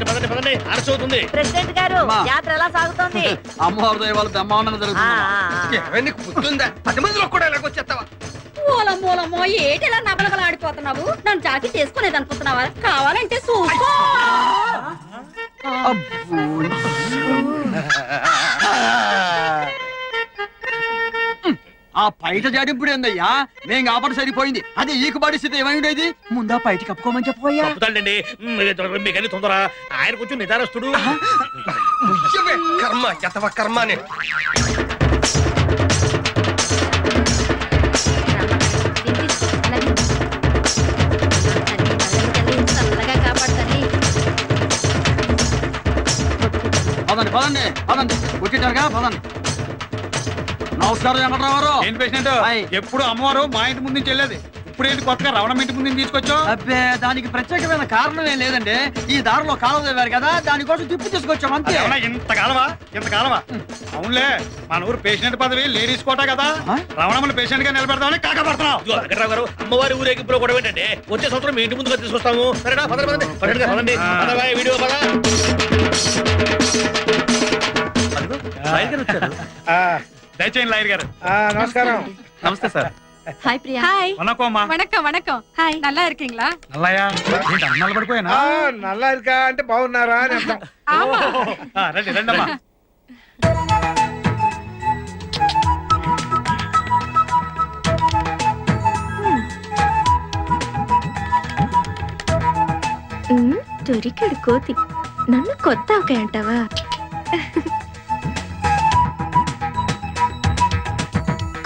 పదండి పదండి ఆలస్యవుతుంది. ప్రెసిడెంట్ గారు యాత్ర ఎలా సాగుతోంది? అమ్మవారి దయ వల్ల బ్రహ్మాండంగా జరుగుతుంది. పుట్టుందా 10 మందిలో కూడా ఎలాగొచ్చేస్తావా? మూలమో ఏటిలా నబలగలు ఆడిపోతున్నావు? నన్ను జాకి చేసుకునేది అనుకుంటున్నావా? కావాలంటే చూసుకో. ఆ పైట జాడింపుడు ఏందయ్యా? నేను కాబట్టి సరిపోయింది. అది ఈకు పరిస్థితి ఏమైండేది? ముందా పైకి కప్పుకోమని చెప్పబోయా. చెప్తాడండి మీకన్నీ తొందర. ఆయన కొంచెం నిదారస్తుడు. కర్మ చెత్తవ కర్మ అని. పదండి పదండి పదండి వచ్చేటారుగా పదండి. నమస్కారం వెంకటరావు. ఏంటి పేషెంట్? ఎప్పుడు అమ్మవారు మా ఇంటి ముందు నుంచి వెళ్ళేది, ఇప్పుడు ఏంటి కొత్తగా రవణం ఇంటి ముందు తీసుకొచ్చా? అబ్బే దానికి ప్రత్యేకమైన కారణం ఏం లేదండి. ఈ దారిలో కాలువ తవ్వారు కదా, దానికోసం తిప్పి తీసుకొచ్చాం అంతే. ఇంత కాలవా? అవునులే, మన ఊరు పేషెంట్ పదవి లేడీస్ కోటా కదా, రవణమ్మని పేషెంట్ గా నిలబెడతామని కాకపడుతున్నావు. వెంకటరావు గారు అమ్మవారి ఊరేగింపులో కూడా ఏంటంటే వచ్చే సంవత్సరం మీ ఇంటి ముందుగా తీసుకొస్తాము. సరేనా? పదండి పదండి పదండి పదండి. వీడియో పద. దయచేయండి లాయర్ గారు. నమస్కారం. నమస్తే సార్. హాయ్ ప్రియా. హాయ్. వణకమ్మా. వణకం. హాయ్. నల్లా இருக்கீங்களா? నల్లయ్యా ఏంటి అన్నాలు పడిపోయానా? నల్లా ఇరుకా అంటే బాగున్నారా అని అర్థం. రండి రండమ్మా. దొరికాడు కోతి. నన్ను కొత్త ఆవకాయ అంటావా?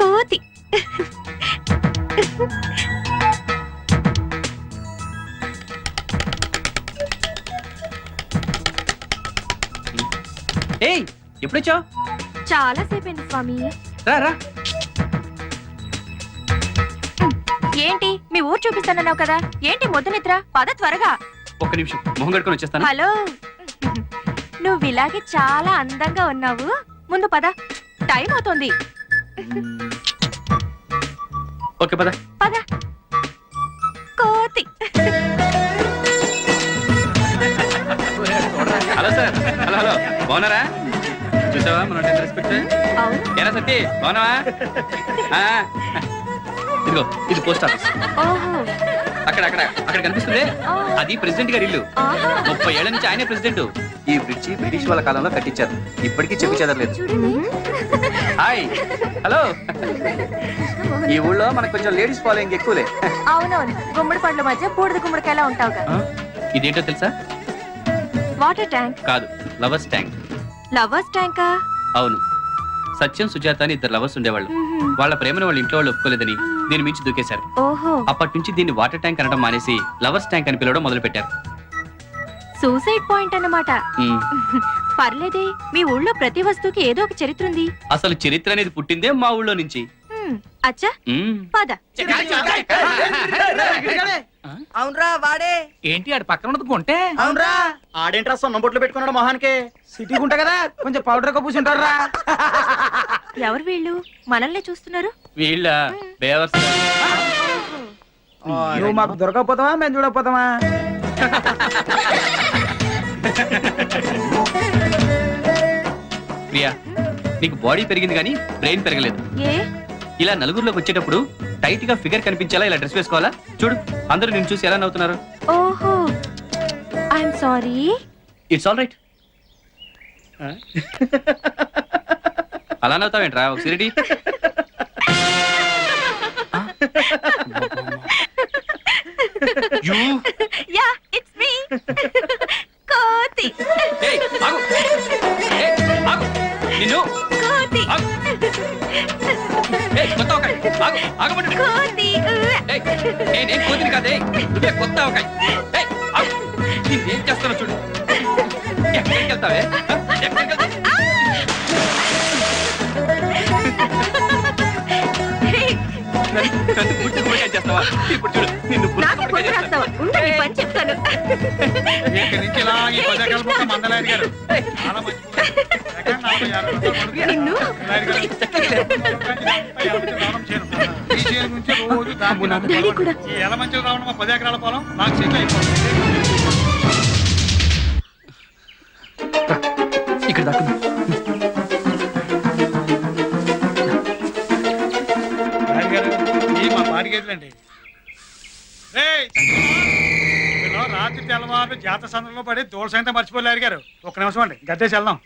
కోతి. ఏయ్ ఎప్పుడొచ్చావు? చాలా సేపైంది స్వామి. రా. ఏంటి మీ ఊరు చూపిస్తానన్నావు కదా, ఏంటి మొద్దు నిద్ర? పద త్వరగా. ఒక్క నిమిషం మొహం కడుకొని వచ్చేస్తాను. హలో, నువ్వు ఇలాగే చాలా అందంగా ఉన్నావు. ముందు పద, టైం అవుతోంది. ఓకే పద. కోతి. Hello sir. హలో బాగున్నారా? చూసావా మన రెస్పెక్ట్. ఏనా సత్తి బాగున్నావా? ఇదిగో ఇది పోస్ట్ ఆఫీస్. అక్కడ కనిపిస్తుంది, అది ప్రెసిడెంట్ గారి ఇల్లు. 30 ఏళ్ల నుంచి ఆయనే ప్రెసిడెంట్. ఈ బ్రిడ్జి బ్రిటిష్ వాళ్ళ కాలంలో కట్టించారు, ఇప్పటికీ చెప్పి చెదరలేదు. హాయ్. హలో. ఈ ఊళ్ళో మనకు కొంచెం లేడీస్ ఫాలోయింగ్ ఎక్కువలే. అవునవును, గుమ్మడి పండ్ల మధ్య బూడిద గుమ్మడికాయలా ఉంటావుగా. ఇదేంటో తెలుసా? వాటర్ ట్యాంక్ కాదు, లవర్స్ ట్యాంక్. లవర్స్ ట్యాంకా? అవును. సత్యం సుజాత అని 2 లవర్స్ ఉండేవాళ్ళు. వాళ్ళ ప్రేమను వాళ్ళ ఇంట్లో వాళ్ళు ఒప్పుకోలేదని దీని మించి దూకేశారు. ఓహో. అప్పటి నుంచి దీన్ని వాటర్ ట్యాంక్ అనడం మానేసి లవర్స్ ట్యాంక్ అని పిలవడం మొదలు పెట్టారు. సూసైడ్ పాయింట్ అన్నమాట. పర్లేదే, మీ ఊళ్ళో ప్రతి వస్తువుకి ఏదో ఒక చరిత్ర ఉంది. అసలు చరిత్ర అనేది పుట్టిందే మా ఊళ్ళో నుంచి. అచ్చా పద. అవునరా వాడే. ఏంటి ఆడు పక్కన ఉన్నది కొంటే? అవునరా ఆడేంట్రా సొన్న బొట్లు పెట్టుకున్నాడు మొహానికి. సిటీ గుంట కదా, కొంచెం పౌడర్ పూసుంటాడు రా. ఎవరు వీళ్ళు? మనల్ని చూస్తున్నారు. వీళ్ళ బేవర్స్. నువ్వు మాకు దొరకకపోతావా, మేము చూడకపోతావా? ప్రియా, నీకు బాడీ పెరిగింది కానీ బ్రెయిన్ పెరగలేదు. ఏ? ఇలా నలుగురిలోకి వచ్చేటప్పుడు టైట్ గా ఫిగర్ కనిపించేలా ఇలా డ్రెస్ వేసుకోవాలా? చూడు, అందరూ నిన్ను చూసి ఎలా నవ్వుతున్నారు. ఓహో, I'm sorry. It's all right. అలా నవ్వుతావేంట్రా? ఒక సిరిడి. Yeah, it's me. కోతి. ఏయ్ ఆగు. ఏయ్ ఆగు. నిన్ను కోతి. ఆగు. ఏయ్ కొత్త అవకాయ. ఆగు. ఆగమంటే. కోతి. ఏయ్ నేను కోతిని కాదే, నువ్వే కొత్త అవకాయ. ఏయ్ ఆగు. నిన్నేం చేస్తానో చూడు. ఎక్కడికి వెళ్తావే? ఎక్కడికి వెళ్తావు? నన్ను పూర్తి గుమ్మడికాయ చేస్తావా? ఇప్పుడు చూడు, నిన్ను నాకే పొద్దు రాస్తావా? ఉండు, నీ పని చెప్తాను. నిన్ను డాడీ కూడా. ఈ ఎలమంచిలో రావడం 10 ఎకరాల పొలం నాకు సెట్ అయిపోతుంది. ఇక్కడ దాక్కున్నా. రాజుగారు, ఈ మా పాడిగేట్లండి. రాత్రి తెల్లవారు జాతర సందర్భంలో పడి దూడ సైతం మర్చిపోలేరు గారు. ఒక్క నిమిషం అండి, గద్దేసి వెళ్దాం.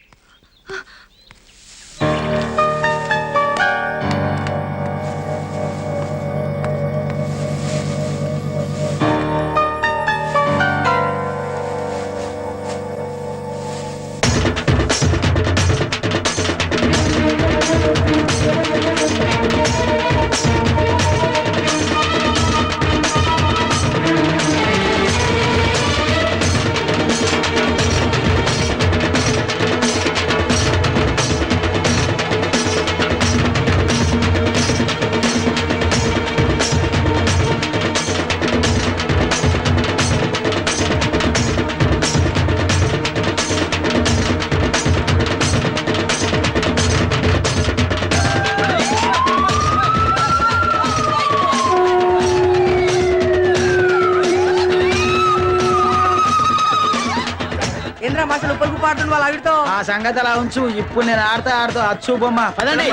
ఏంద్రా మాస్టర్ ఉప్పలకు పాడుతుంది వాళ్ళ ఆవిడతో. ఆ సంగతి అలా ఉంచు. ఇప్పుడు నేను ఆడుతూ అచ్చు బొమ్మ. పదండి.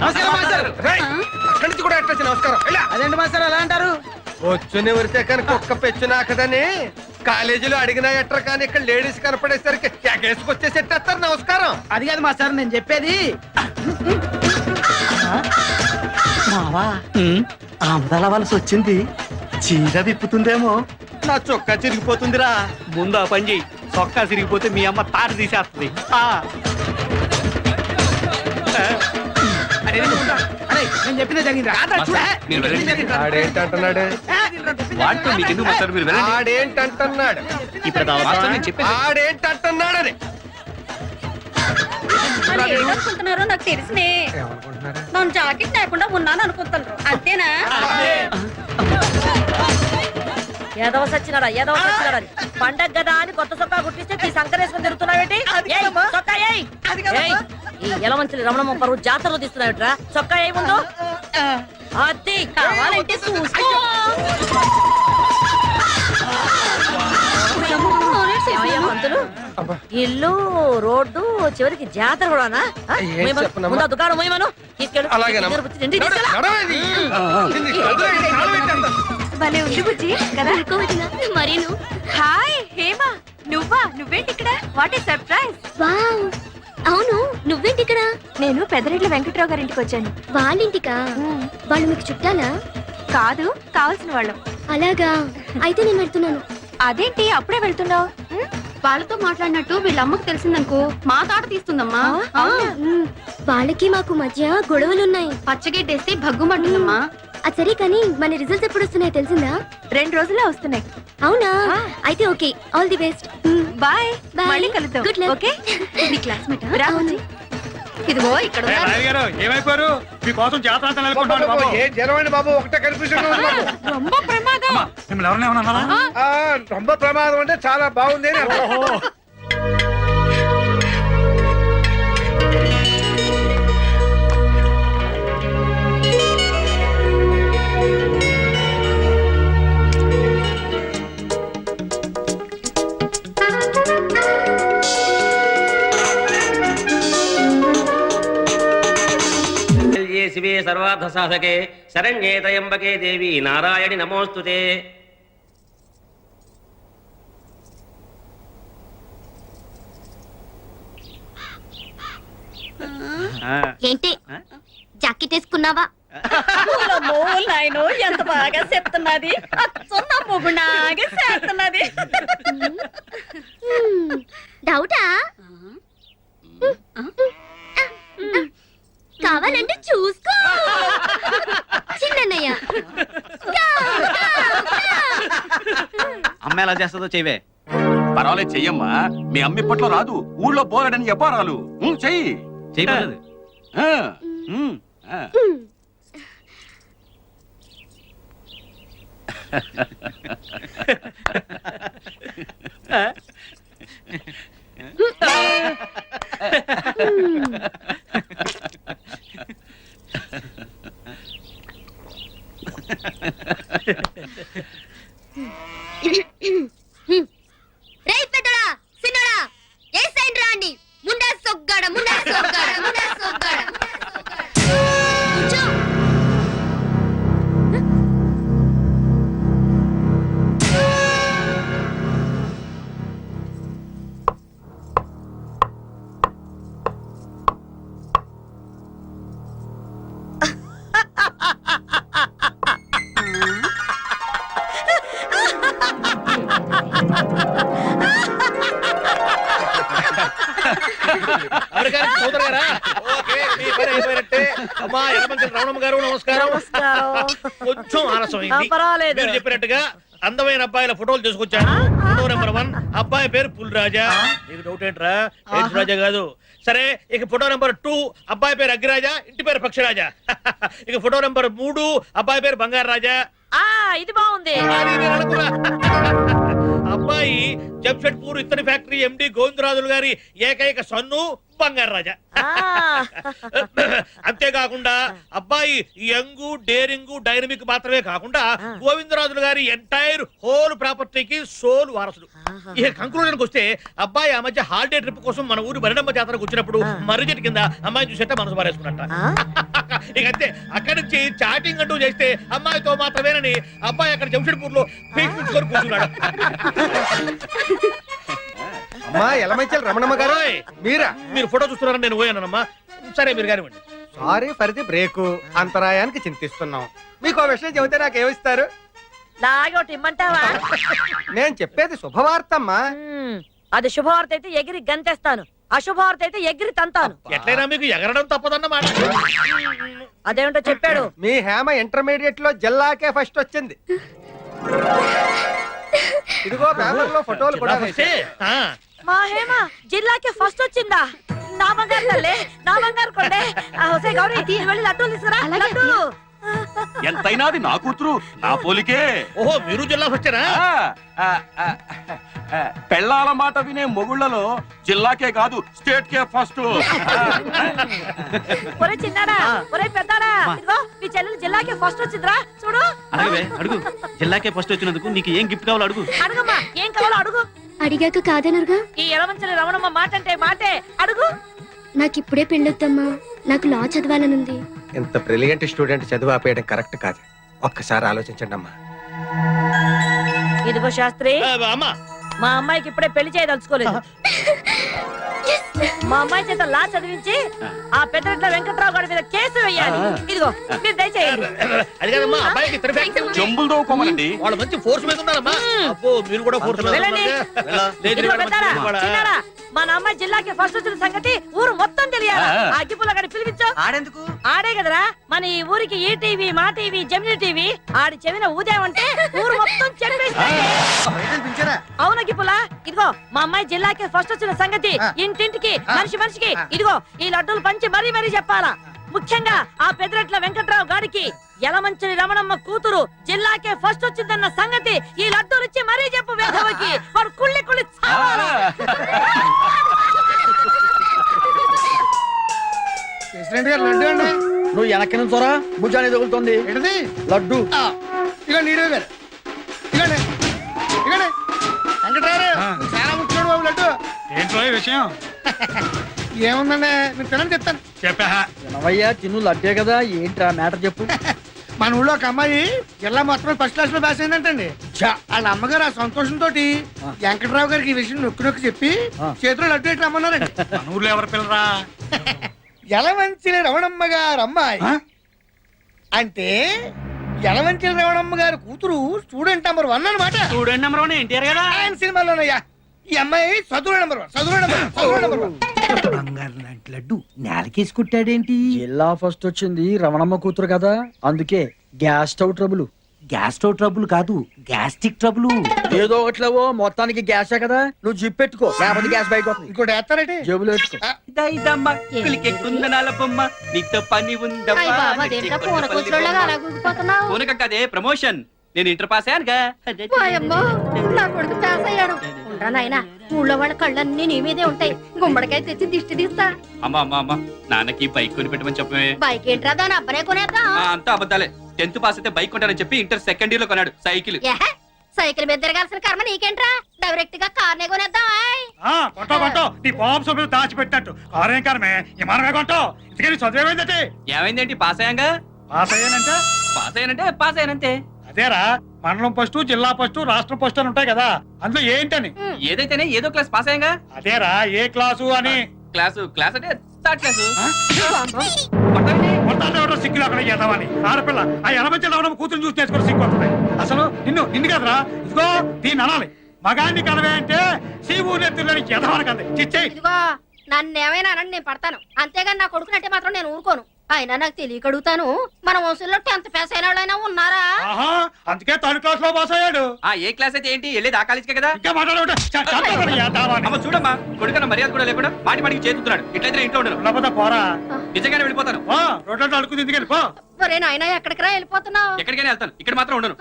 నమస్కారం మాస్టర్. రేయ్, అక్కడి నుంచి కూడా ఎట్టొచ్చు నమస్కారం. ఇలా అదేంటి మాస్టర్ అలా అంటారు? వచ్చుని ఉరితే కానీ కుక్క పెచ్చునాకదని కాలేజీలో అడిగినా ఎట్టర్ కానీ ఇక్కడ లేడీస్ కనపడేసరికి ఎగేసుకొచ్చేసి ఎట్టేస్తారు నమస్కారం. అది కాదు మాస్టర్ నేను చెప్పేది. మావా ఆమదాల వలస వచ్చింది. చీర విప్పుతుందేమో, నా చొక్కా చిరిగిపోతుందిరా. ముందు ఆ పని చెయ్యి, చొక్కా సిరిగిపోతే మీ అమ్మ తాట తీసేస్తుంది. అరే నేను చెప్పిందే జరిగింది. మీరు వెళ్ళండి. ఆడేంటంటున్నాడు వాటితో మీకు ఎందుకు మాస్టర్, మీరు వెళ్ళండి. ఆడేంటంటున్నాడు ఇప్పుడు మాస్టర్ నేను చెప్పేది. ఆడేంటంటున్నాడని ఏమనుకుంటున్నారో నాకు తెలిసినే. నేను జాకెట్ లేకుండా ఉన్నాను అనుకుంటున్నారు అంతేనా? ఏదవ సచ్చినాడా ఏదవ సచ్చినాడా పండగ కదా అని కొత్త చొక్కా కుట్టిస్తే ఈ సంకరేసుకొని తిరుగుతున్నావేంటి? ఏయ్, చొక్కా ఏయ్. ఏయ్, ఈ ఎలమంచిలి రమణమ్మ పరువు జాతరలో తీస్తున్నావుట్రా. చొక్కా ఏయ్ ముందు. అది కావాలంటే చూసుకో. ఏమయ్యా పంతులు, ఇల్లు రోడ్డు చివరికి జాతర కూడానా? ముందు ఆ దుకాణం పోయమను తీసుకెళ్ళు. భలే ఉంది బుజ్జి కదా. మరీను. హాయ్ హేమ, నువ్వేంటి ఇక్కడ? What a surprise. వావ్, అవును నువ్వేంటి ఇక్కడ? నేను పెద్దరెడ్ల వెంకట్రావు గారింటికి వచ్చాను. వాళ్ళింటికా? వాళ్ళు మీకు చుట్టాలా? కాదు, కావాల్సిన వాళ్ళం. అలాగా, అయితే నేను వెళ్తున్నాను. అదేంటి అప్పుడే వెళ్తున్నావు? వాళ్ళతో మాట్లాడినట్టు వీళ్ళ అమ్మకు తెలిసిందనుకో మా తాట తీస్తుందమ్మా. వాళ్ళకి మాకు మధ్య గొడవలున్నాయి. పచ్చగడ్డేస్తే భగ్గుమంటుందమ్మా. అది సరే కానీ మన రిజల్ట్స్ ఎప్పుడు వస్తున్నాయో తెలిసిందా? 2 రోజుల్లో వస్తున్నాయి. అవునా, అయితే okay, all the best. Bye. Bye. మళ్ళీ కలుద్దాం. Good luck. ఓకే. నీ క్లాస్మేట్? రా బుజ్జి. ఇదిగో ఇక్కడ ఏ ఉన్నారు. రాజుగారు, ఏమైపోయారు? మీకోసం జాతర అంతా నెలకొంటాను బాబు. ఏ జరవండి బాబు, ఒకటే కన్ఫ్యూజన్ ఉంది మాకు. రొంబ ప్రమాదం. అమ్మా, మిమ్మల్ని ఎవరైనా ఏమన్నా అన్నారా? రొంబ ప్రమాదం అంటే చాలా బాగుంది అని అర్థం. ఓహో. శివే సర్వార్థ సాధకే శరణ్యే త్రయంబకే దేవి నారాయణి నమోస్తుతే. ఏంటి జాకెట్ వేసుకున్నావా? నాయనో ఎంత బాగా చెప్తున్నది. అచ్చన్న మొగునాగా చేస్తున్నది. డౌటా? కావాలంటే చూసుకో చిన్నయ్య. అమ్మ ఎలా చేస్తుందో చెయ్యవే. పర్వాలేదు చెయ్యమ్మా. మీ అమ్మ ఇప్పట్లో రాదు, ఊళ్ళో బోరడని చెప్పారాలు. చెయ్యి చెయ్యలేదు. రేయ్ పెద్దడా, సిన్నడా, ఏ సైడ్ రాండి. ముండా అమెరికా సోదరు గారా? ఓకే, మీ పని అయిపోయినట్టే. అమ్మా ఎర్రమంచి రమణమ్మ గారు నమస్కారం. కొంచెం ఆలస్యం అయింది. పర్వాలేదు. మీరు చెప్పినట్టుగా అందమైన అబ్బాయిల ఫోటోలు తీసుకొచ్చాను. ఫోటో నెంబర్ 1 అబ్బాయి పేరు పుల్రాజా. నీకు డౌట్ ఏంట్రా? రాజా కాదు. సరే, ఇక ఫోటో నెంబర్ 2 అబ్బాయి పేరు అగ్గిరాజా, ఇంటి పేరు పక్షిరాజా. ఇక ఫోటో నెంబర్ 3 అబ్బాయి పేరు బంగారు రాజా. ఇది బాగుంది. అబ్బాయి జంషెడ్పూర్ ఇత్తడి ఫ్యాక్టరీ ఎండి గోవిందరాజులు గారి ఏకైక సన్ను బంగారు రాజా. అంతేకాకుండా అబ్బాయి యంగు డేరింగు డైనమిక్ మాత్రమే కాకుండా గోవిందరాజులు గారి ఎంటైర్ హోల్ ప్రాపర్టీకి సోల్ వారసుడు. ఇక కంక్లూజన్కి వస్తే అబ్బాయి ఆ మధ్య హాలిడే ట్రిప్ కోసం మన ఊరు బరిడమ్మ జాతరకు వచ్చినప్పుడు మర్రి చెట్టు కింద అమ్మాయి చూసేట మనసు పారేసుకున్నట్ట. ఇక అంతే, అక్కడి నుంచి చాటింగ్ అంటూ చేస్తే అమ్మాయితో మాత్రమేనని అబ్బాయి అక్కడ జంషెడ్పూర్ లో కూర్చున్నాడు. అమ్మా ఎలమంచల రమణమ్మ గారు, మీరా? మీరు ఫోటో చూస్తున్నారని నేను పోయానమ్మా. సరే, మీరు కానివ్వండి. Sorry for the break. అంతరాయానికి చింతిస్తున్నాం. మీకు విషయం చెబితే నాకేమిస్తారు? లాగోటి ఇమ్మంటావా? నేను చెప్పేది శుభవార్తమ్మా. అది శుభవార్త అయితే ఎగిరి గంతేస్తాను, అశుభవార్త అయితే ఎగిరి తంతాను. ఎట్లయినా మీకు ఎగరడం తప్పదన్నమాట. అదేమిటో చెప్పాడు. మీ హేమ ఇంటర్మీడియట్ లో జిల్లాకే ఫస్ట్ వచ్చింది. ఇదిగో పేపర్ లో ఫోటోలు కూడా వేశారు. మా హేమ జిల్లాకి ఫస్ట్ వచ్చిందా? నా బంగారు తల్లే, నా బంగారు కొండే. హుసే గౌరీ, వెళ్ళి లడ్డూలు తీసుకురా. లడ్డూలు ఎంతైనా అది నా కూతురు, నా పోలికే. ఓహో, మీరు జిల్లా వచ్చారా? పెళ్ళాల మాట వినే మొగుళ్లలో జిల్లాకే కాదు స్టేట్ కే ఫస్ట్. ఒరే చిన్నాడా, ఒరే పెద్దాడా, ఇదిగో మీ చెల్లెలు జిల్లాకి ఫస్ట్ వచ్చిందిరా చూడు. అడుగు, జిల్లాకే ఫస్ట్ వచ్చినందుకు నీకు ఏం గిఫ్ట్ కావాలో అడుగు. అడుగమ్మా, ఏం కావాలో అడుగు. అడిగాక కాదనరుగా. ఈ ఎలమంచలి రమణమ్మ మాట అంటే మాటే. అడుగు. నాకిప్పుడే పెళ్ళొద్దమ్మా, నాకు లా చదవాలనుంది. ఇంత బ్రిలియంట్ స్టూడెంట్ చదువు ఆపేయడం కరెక్ట్ కాదు. ఒక్కసారి ఆలోచించండి అమ్మా. ఇదిగో శాస్త్రి, అమ్మా, మా అమ్మాయికి ఇప్పుడే పెళ్లి చేయదలుచుకోలేదు. మా అమ్మాయి చేత లా చదివించి ఆ పెద్దరెడ్ల వెంకట్రావు గారి మీద కేసు వేయాలి. ఇదిగో మీరు దయచేయండి. అది కాదమ్మా, అబ్బాయికి ఇద్దరు ఫ్యాక్టరీ ఉంది. జంబులు దోకోమనండి. వాళ్ళు మంచి ఫోర్స్ మీద ఉన్నారమ్మా. అబ్బో, మీరు కూడా ఫోర్స్ మీద వెళ్ళండి. ఇదిగో పెద్దాడా, చిన్నాడా, మన అమ్మాయి జిల్లాకి ఫస్ట్ వచ్చిన సంగతి ఊరు మొత్తం తెలియాలి. ఆ అగ్గిపుల్ల గారిని పిలిపించు. ఆడెందుకు? ఆడే కదరా మన ఈ ఊరికి ఈ టీవీ, మా టీవీ, జెమిని టీవీ. ఆడి చెవిన ఊదేమంటే ఊరు మొత్తం చెప్పేస్తాయి. అవును అగ్గిపుల్ల, ఇదిగో మా అమ్మాయి జిల్లాకి ఫస్ట్ వచ్చిన సంగతి ఇంటింటికి, మనిషి మనిషికి ఇదిగో ఈ లడ్డూలు పంచి మరీ మరీ చెప్పాలా. ముఖ్యంగా ఆ పెద్దరెట్ల వెంకట్రావు గారికి యలమంచిలి రమణమ్మ కూతురు జిల్లాకే ఫస్ట్ వచ్చిందన్న సంగతి ఈ లడ్డూలు ఇచ్చి మరీ చెప్పు. వేధవకి వాడు కుళ్ళి కుళ్ళి చావాలా. ప్రెసిడెంట్ గారు లడ్డు అండి. నువ్వు వెనక్కి నుంచోరా, భుజాన్ని తగులుతుంది. ఏంటది? లడ్డు. ఇక నీడే గారు, ఇగండి ఇగండి. వెంకటరావు చాలా ముఖ్యుడు బాబు లడ్డు. ఏంటో ఈ విషయం? ఏముందండి, మీరు తినండి చెప్తాను. చెప్పా వినవయ్యా, చిన్ను లడ్డే కదా. ఏంట్రా మ్యాటర్ చెప్పు. మన ఊళ్ళో ఒక అమ్మాయి జిల్లా మొత్తం ఫస్ట్ క్లాస్ లో పాస్ అయిందంటండి. వాళ్ళ అమ్మగారు ఆ సంతోషంతో వెంకటరావు గారికి ఈ విషయం నొక్కి నొక్కి చెప్పి చేతిలో లడ్డు ఎట్టి రమ్మన్నారండి. మన ఊళ్ళో ఎవరు పిల్లరా? యలమంచిలి రమణమ్మ గారు అమ్మాయి అంటే యలమంచిలి రమణమ్మ గారి కూతురు స్టూడెంట్ నెంబర్ 1 అన్నమాట. స్టూడెంట్ నెంబర్ 1 ఎన్టీఆర్ కదా. ఆయన సినిమాలోనయ్యా. ఈ అమ్మాయి చదువు నెంబర్ 1, చదువు నెంబర్ 1. బంగారు లాంటి లడ్డు నేలకేసి కుట్టాడేంటి? జిల్లా ఫస్ట్ వచ్చింది రమణమ్మ కూతురు కదా, అందుకే gas stove trouble. Gas stove trouble కాదు, గ్యాస్ట్రిక్ ట్రబుల్. ఏదో ఒకట్లేవో, మొత్తానికి గ్యాసే కదా. నువ్వు జిప్ పెట్టుకో, లేకపోతే గ్యాస్ బయట వస్తుంది. ఇంకోటి వేస్తారంటే జేబులో పెట్టుకో. కుందనాలమ్మా నీతో పని ఉందమ్మా. ప్రమోషన్. నేను ఇంటర్ పాస్ అయ్యానుగా. నా కొడుకు పాస్ అయ్యాడు. ఉండరా నాయనా, ఊళ్ళో వాళ్ళ కళ్ళన్నీ నీ మీదే ఉంటాయి. గుమ్మడికాయ తెచ్చి దిష్టి తీస్తా. అమ్మా అమ్మా అమ్మా, నాన్నకి బైక్ కొని పెట్టమని చెప్పే. బైక్ ఏంట్రా, దాని అబ్బనే కొనేద్దా. అంతా అబద్ధాలే. 10th పాస్ అయితే బైక్ కొంటానని చెప్పి ఇంటర్ సెకండ్ ఇయర్ లో కొన్నాడు సైకిల్. సైకిల్ మీద తిరగాల్సిన కర్మ నీకేంట్రా, డైరెక్ట్ గా కార్నే కొనేద్దా. కొంటో నీ బాంబు మీద దాచిపెట్టినట్టు కారేం కారమే విమానమే కొంటో. ఇంతకీ చదివేమైందంటే? ఏమైందేంటి, పాస్ అయ్యాంగా. పాస్ అయ్యానంటే పాస్ అయ్యానంతే. అదేరా, మండలం ఫస్ట్, జిల్లా ఫస్ట్, రాష్ట్రం ఫస్ట్ అని ఉంటాయి కదా, అందులో ఏంటని? ఏదైతేనే ఏదో క్లాస్ పాస్ అయ్యాంగా. అదేరా, ఏ క్లాసు అని. క్లాస్ అంటే థర్డ్ క్లాసు. సిగ్గులు అక్కడ చేద్దామని ఆడపిల్ల ఆ ఎలమంచి రావడం కూతురు చూసి నేర్చుకుని సిగ్గు వస్తుంది. అసలు నిన్ను కదరా, ఇదిగో దీన్ని అనాలి. మగాన్ని కలవే అంటే సీవు నెత్తులని ఎదవని కదా. చిచ్చే ఇదిగో నన్నేమైనా అనండి నేను పడతాను, అంతేగాని నా కొడుకునంటే మాత్రం నేను ఊరుకోను. అయినా నాకు తెలియక అడుగుతాను, మన వంశంలో 10th పాస్ అయిన వాళ్ళైనా ఉన్నారా? అందుకే థర్డ్ క్లాస్ లో పాస్ అయ్యాడు. ఏ క్లాస్ అయితే ఏంటి, వెళ్ళేది ఆ కాలేజీకే కదా. ఇంకా మాట్లాడమంటే అమ్మ చూడమ్మా, కొడుకన్న మర్యాద కూడా లేకుండా మాటి మాటికి చేతున్నాడు. ఇట్లయితే ఇంట్లో ఉండను. పోరా, నిజంగానే వెళ్ళిపోతాను. రోడ్డు అడుగుతుంది ఎందుకని పో. ఒరే నాయనా, ఎక్కడికి రా వెళ్ళిపోతున్నావు? ఎక్కడికైనా వెళ్తాను, ఇక్కడ మాత్రం ఉండను.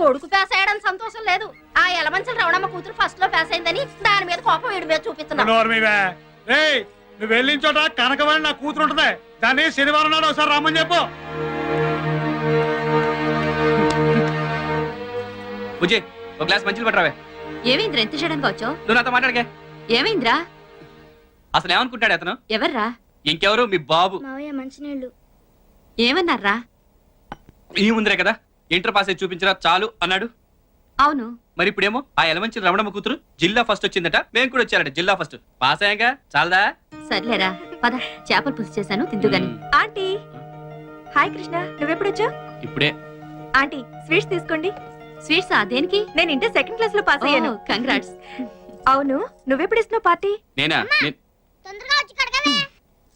కొడుకు పాస్ అయ్యాడని సంతోషం లేదు, ఆ ఎలమంచల రవణమ్మ కూతురు ఫస్ట్ లో పాస్ అయిందని దాని మీద కోపం వీడి మీద చూపిస్తున్నావు. నువ్వు వెళ్ళిన చోట కనకవాణి నా కూతురు ఉంటది, దాన్ని శనివారం నాడు ఒకసారి రమ్మని చెప్పు. బుజ్జి, ఒక గ్లాస్ మంచిది పట్టరావే. ఏమైందిరా ఎంత చేయడానికి వచ్చావు? నువ్వు నాతో మాట్లాడకే. ఏమైందిరా? అసలు ఏమనుకుంటాడు అతను? ఎవర్రా? ఇంకెవరు, మీ బాబు. మావయ్య మంచినీళ్ళు. ఏమన్నారా? ఈ ముందరే కదా ఇంటర్ పాస్ అయి చూపించరా చాలు అన్నాడు. అవును, మరి ఇప్పుడేమో ఆ ఎలమంచి రమణమ్మ కూతురు జిల్లా ఫస్ట్ వచ్చిందట, మేము కూడా వచ్చారట జిల్లా ఫస్ట్. పాస్ అయ్యాక చాలదా? సర్లేరా పద, చేపల పులుసు చేశాను తిందుగాని. ఆంటీ హాయ్ కృష్ణ, నువ్వెప్పుడొచ్చావు? ఇప్పుడే. ఆంటీ స్వీట్స్ తీసుకోండి. స్వీట్స్ దేనికి? నేను ఇంటర్ 2nd క్లాస్ లో పాస్ అయ్యాను. కంగ్రాట్స్. అవును, నువ్వెప్పుడు ఇస్తున్నావు పార్టీ? నేనా?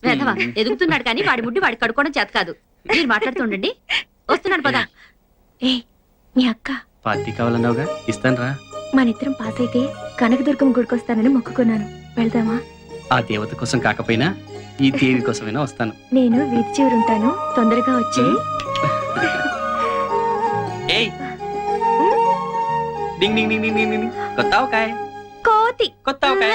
వేధవా ఎదుగుతున్నాడు కానీ వాడి ముడ్డి వాడి కడుక్కోవడం చేత కాదు. మీరు మాట్లాడుతుండండి, వస్తున్నాను పద. ఏ మీ అక్క పార్టీ కావాలన్నావుగా, ఇస్తాను రా. మనిద్దరం పాస్ అయితే కనకదుర్గం గుడికొస్తానని మొక్కుకున్నాను, వెళ్దామా? ఆ దేవత కోసం కాకపోయినా ఈ దేవి కోసమైనా వస్తాను. నేను వీధి చివరుంటాను, తొందరగా వచ్చే. ఏయ్ డింగ్ డింగ్ డింగ్ డింగ్ డింగ్. కొత్త ఆవకాయ. కోతి కొత్త ఆవకాయ.